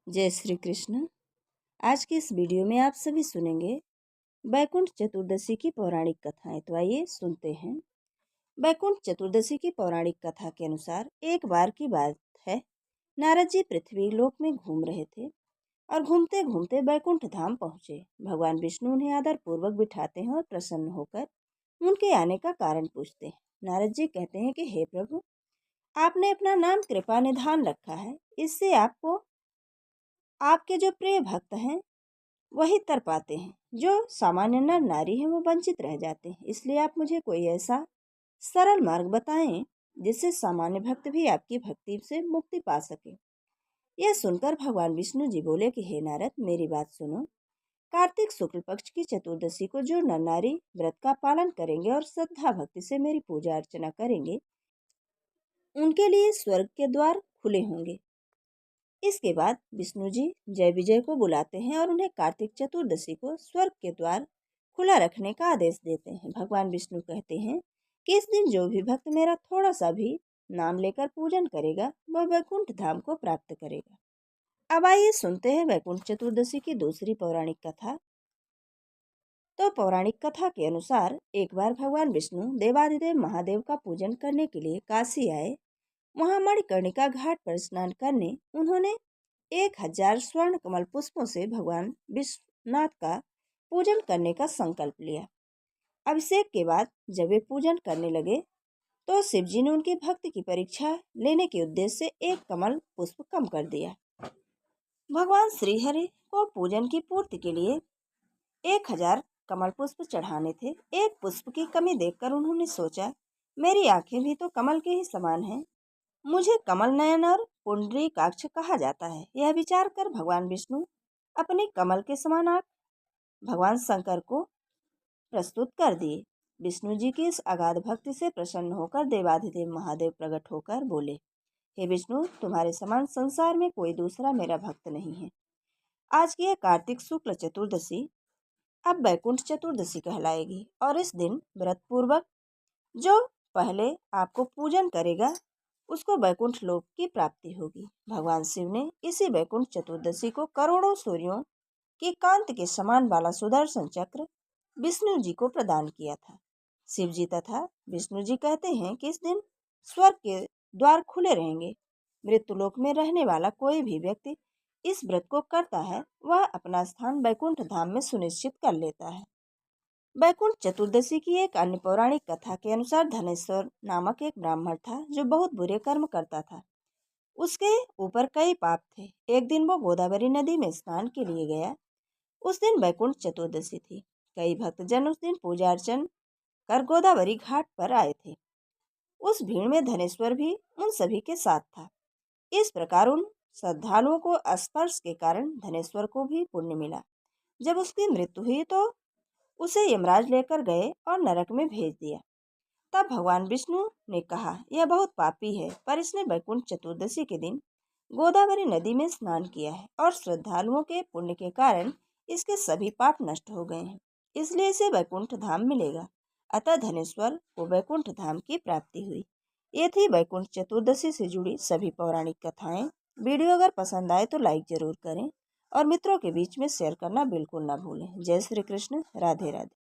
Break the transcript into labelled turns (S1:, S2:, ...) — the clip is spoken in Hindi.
S1: जय श्री कृष्ण। आज के इस वीडियो में आप सभी सुनेंगे बैकुंठ चतुर्दशी की पौराणिक कथाएं। तो आइए सुनते हैं। बैकुंठ चतुर्दशी की पौराणिक कथा के अनुसार एक बार की बात है, नारद जी पृथ्वी लोक में घूम रहे थे और घूमते घूमते बैकुंठ धाम पहुँचे। भगवान विष्णु उन्हें आदर पूर्वक बिठाते हैं और प्रसन्न होकर उनके आने का कारण पूछते हैं। नारद जी कहते हैं कि हे प्रभु, आपने अपना नाम कृपा निधान रखा है, इससे आपको आपके जो प्रिय भक्त हैं वही तर पाते हैं, जो सामान्य नर नारी हैं वो वंचित रह जाते हैं। इसलिए आप मुझे कोई ऐसा सरल मार्ग बताएं जिससे सामान्य भक्त भी आपकी भक्ति से मुक्ति पा सके। यह सुनकर भगवान विष्णु जी बोले कि हे नारद, मेरी बात सुनो। कार्तिक शुक्ल पक्ष की चतुर्दशी को जो नर नारी व्रत का पालन करेंगे और श्रद्धा भक्ति से मेरी पूजा अर्चना करेंगे, उनके लिए स्वर्ग के द्वार खुले होंगे। इसके बाद विष्णु जी जय विजय को बुलाते हैं और उन्हें कार्तिक चतुर्दशी को स्वर्ग के द्वार खुला रखने का आदेश देते हैं। भगवान विष्णु कहते हैं कि इस दिन जो भी भक्त मेरा थोड़ा सा भी नाम लेकर पूजन करेगा वह वैकुंठ धाम को प्राप्त करेगा। अब आइए सुनते हैं वैकुंठ चतुर्दशी की दूसरी पौराणिक कथा। तो पौराणिक कथा के अनुसार एक बार भगवान विष्णु देवाधिदेव महादेव का पूजन करने के लिए काशी आए। वहां मणिकर्णिका घाट पर स्नान करने उन्होंने 1000 स्वर्ण कमल पुष्पों से भगवान विश्वनाथ का पूजन करने का संकल्प लिया। अभिषेक के बाद जब वे पूजन करने लगे तो शिव जी ने उनकी भक्ति की परीक्षा लेने के उद्देश्य से एक कमल पुष्प कम कर दिया। भगवान श्रीहरि को पूजन की पूर्ति के लिए 1000 कमल पुष्प चढ़ाने थे। एक पुष्प की कमी देखकर उन्होंने सोचा, मेरी आंखें भी तो कमल के ही समान हैं, मुझे कमल नयन और पुंडरीकाक्ष कहा जाता है। यह विचार कर भगवान विष्णु अपनी कमल के समान आंख भगवान शंकर को प्रस्तुत कर दिए। विष्णु जी की इस अगाध भक्ति से प्रसन्न होकर देवाधिदेव महादेव प्रकट होकर बोले, हे विष्णु, तुम्हारे समान संसार में कोई दूसरा मेरा भक्त नहीं है। आज की यह कार्तिक शुक्ल चतुर्दशी अब बैकुंठ चतुर्दशी कहलाएगी और इस दिन व्रत पूर्वक जो पहले आपको पूजन करेगा उसको बैकुंठ लोक की प्राप्ति होगी। भगवान शिव ने इसी बैकुंठ चतुर्दशी को करोड़ों सूर्यों की कांति के समान वाला सुदर्शन चक्र विष्णु जी को प्रदान किया था। शिव जी तथा विष्णु जी कहते हैं कि इस दिन स्वर्ग के द्वार खुले रहेंगे। मृत्यु लोक में रहने वाला कोई भी व्यक्ति इस व्रत को करता है, वह अपना स्थान बैकुंठ धाम में सुनिश्चित कर लेता है। बैकुंठ चतुर्दशी की एक अन्य पौराणिक कथा के अनुसार धनेश्वर नामक एक ब्राह्मण था जो बहुत बुरे कर्म करता था। उसके ऊपर कई पाप थे। एक दिन वो गोदावरी नदी में स्नान के लिए गया। उस दिन बैकुंठ चतुर्दशी थी। कई भक्तजन उस दिन पूजा अर्चन कर गोदावरी घाट पर आए थे। उस भीड़ में धनेश्वर भी उन सभी के साथ था। इस प्रकार उन श्रद्धालुओं को स्पर्श के कारण धनेश्वर को भी पुण्य मिला। जब उसकी मृत्यु हुई तो उसे यमराज लेकर गए और नरक में भेज दिया। तब भगवान विष्णु ने कहा, यह बहुत पापी है, पर इसने बैकुंठ चतुर्दशी के दिन गोदावरी नदी में स्नान किया है और श्रद्धालुओं के पुण्य के कारण इसके सभी पाप नष्ट हो गए हैं, इसलिए इसे बैकुंठ धाम मिलेगा। अतः धनेश्वर को बैकुंठ धाम की प्राप्ति हुई। ये थी बैकुंठ चतुर्दशी से जुड़ी सभी पौराणिक कथाएं। वीडियो अगर पसंद आए तो लाइक जरूर करें और मित्रों के बीच में शेयर करना बिल्कुल ना भूलें। जय श्री कृष्ण। राधे राधे।